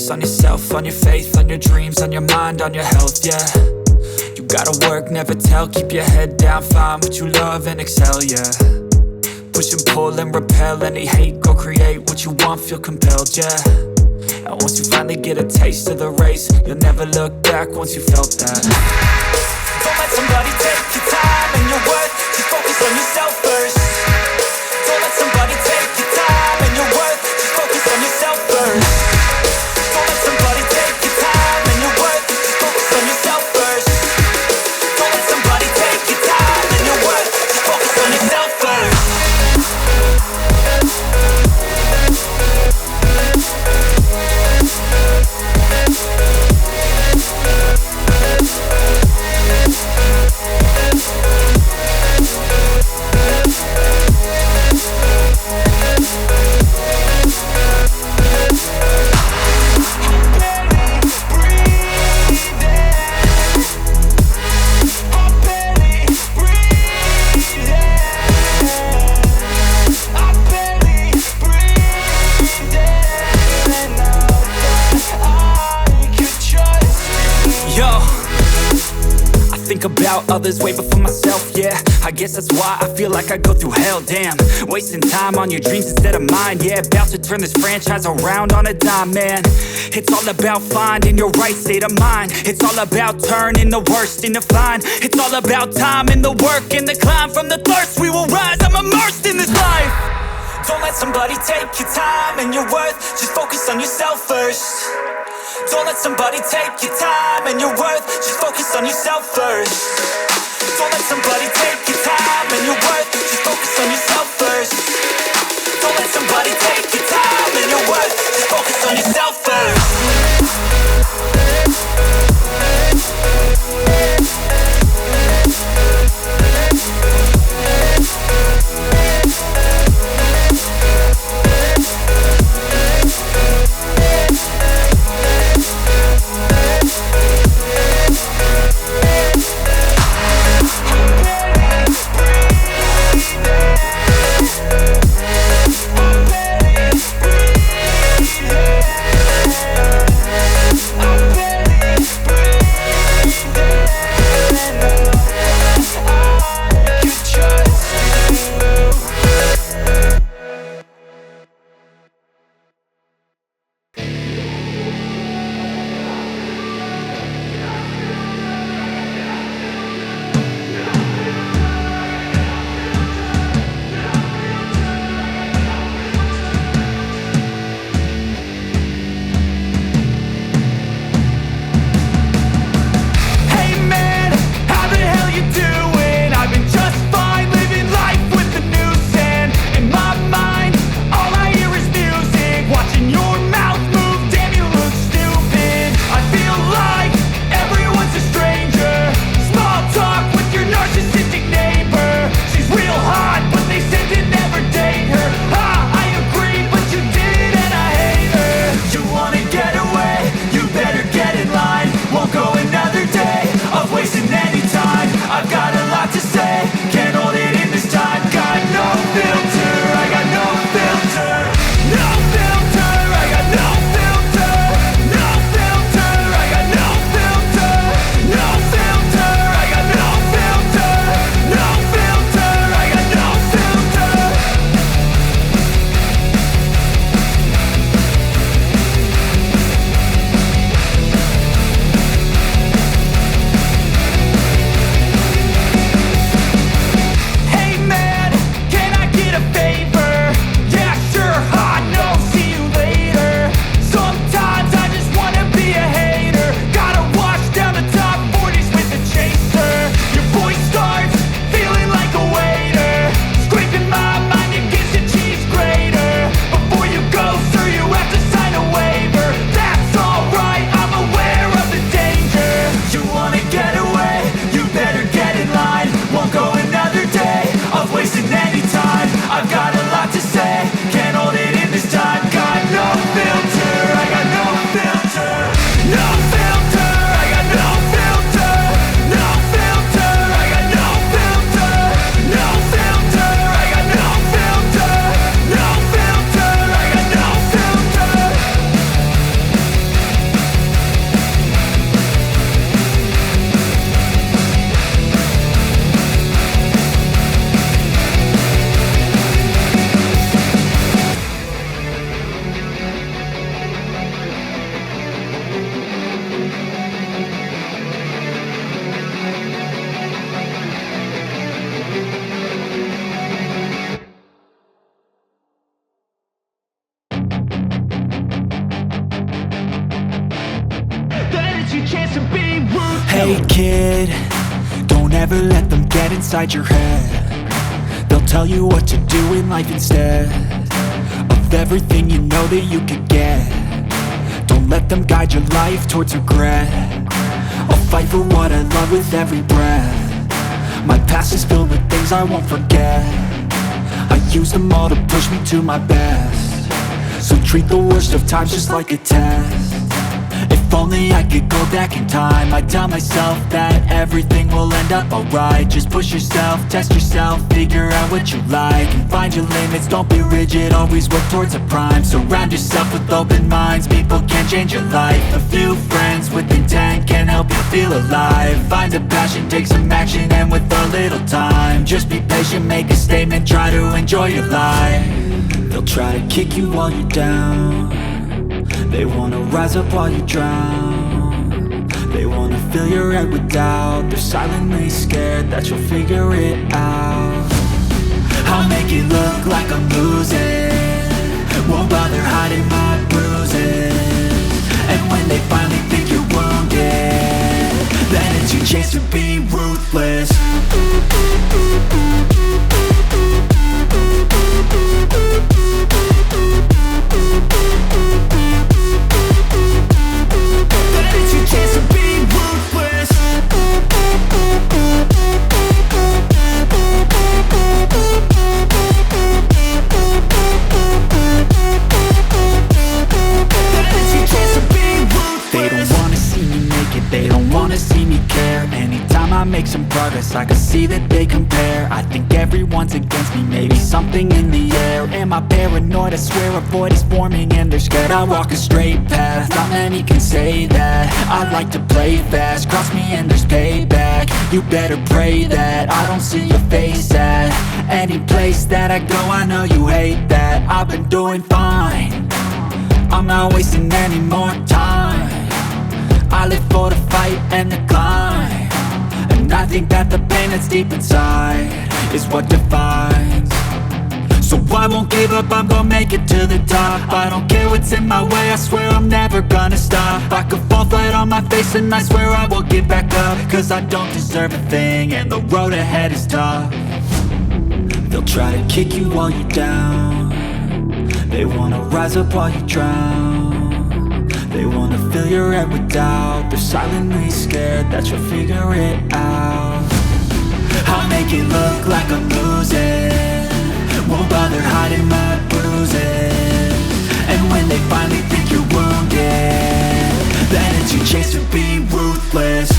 focus on yourself, on your faith, on your dreams, on your mind, on your health, yeah. You gotta work, never tell, keep your head down, find what you love and excel, yeah. Push and pull and repel any hate, go create what you want, feel compelled, yeah. And once you finally get a taste of the race, you'll never look back once you felt that. Don't let somebody take your time and your worth, just focus on yourself first. Don't let somebody take your time and your worth, just focus on yourself first. Don't let somebody take your time and your worth, just focus on yourself first. Don't let somebody take your time and your worth, just focus on yourself first. Think about others way before myself, yeah. I guess that's why I feel like I go through hell, damn. Wasting time on your dreams instead of mine, yeah. About to turn this franchise around on a dime, man. It's all about finding your right state of mind. It's all about turning the worst into fine. It's all about time and the work and the climb. From the thirst we will rise, I'm immersed in this life. Don't let somebody take your time and your worth, just focus on yourself first. Don't let somebody take your time and your worth, just focus on yourself first. Don't let somebody take your time and your worth, just focus on yourself first. Don't let somebody take your time and your worth, just focus on yourself first. Hey kid, don't ever let them get inside your head. They'll tell you what to do in life instead of everything you know that you could get. Don't let them guide your life towards regret. I'll fight for what I love with every breath. My past is filled with things I won't forget. I use them all to push me to my best. So treat the worst of times just like a test. If only I could go back in time, I'd tell myself that everything will end up alright. Just push yourself, test yourself, figure out what you like, and find your limits, don't be rigid, always work towards a prime. Surround yourself with open minds, people can change your life. A few friends with intent can help you feel alive. Find a passion, take some action, and with a little time, just be patient, make a statement, try to enjoy your life. They'll try to kick you while you're down. They wanna rise up while you drown. They wanna fill your head with doubt. They're silently scared that you'll figure it out. I'll make it look like I'm losing, won't bother hiding my bruises. And when they finally think you're wounded, then it's your chance to be ruthless. I make some progress, I can see that they compare. I think everyone's against me, maybe something in the air. Am I paranoid? I swear a void is forming and they're scared. I walk a straight path, not many can say that. I like to play fast, cross me and there's payback. You better pray that I don't see your face at any place that I go. I know you hate that. I've been doing fine, I'm not wasting any more time. I live for the fight and the climb, and I think that the pain that's deep inside is what defines. So I won't give up, I'm gonna make it to the top. I don't care what's in my way, I swear I'm never gonna stop. I could fall flat on my face and I swear I will get back up, cause I don't deserve a thing and the road ahead is tough. They'll try to kick you while you're down. They wanna rise up while you drown. They wanna fill your head with doubt. They're silently scared that you'll figure it out. I'll make it look like I'm losing, won't bother hiding my bruises. And when they finally think you're wounded, then it's your chance to be ruthless.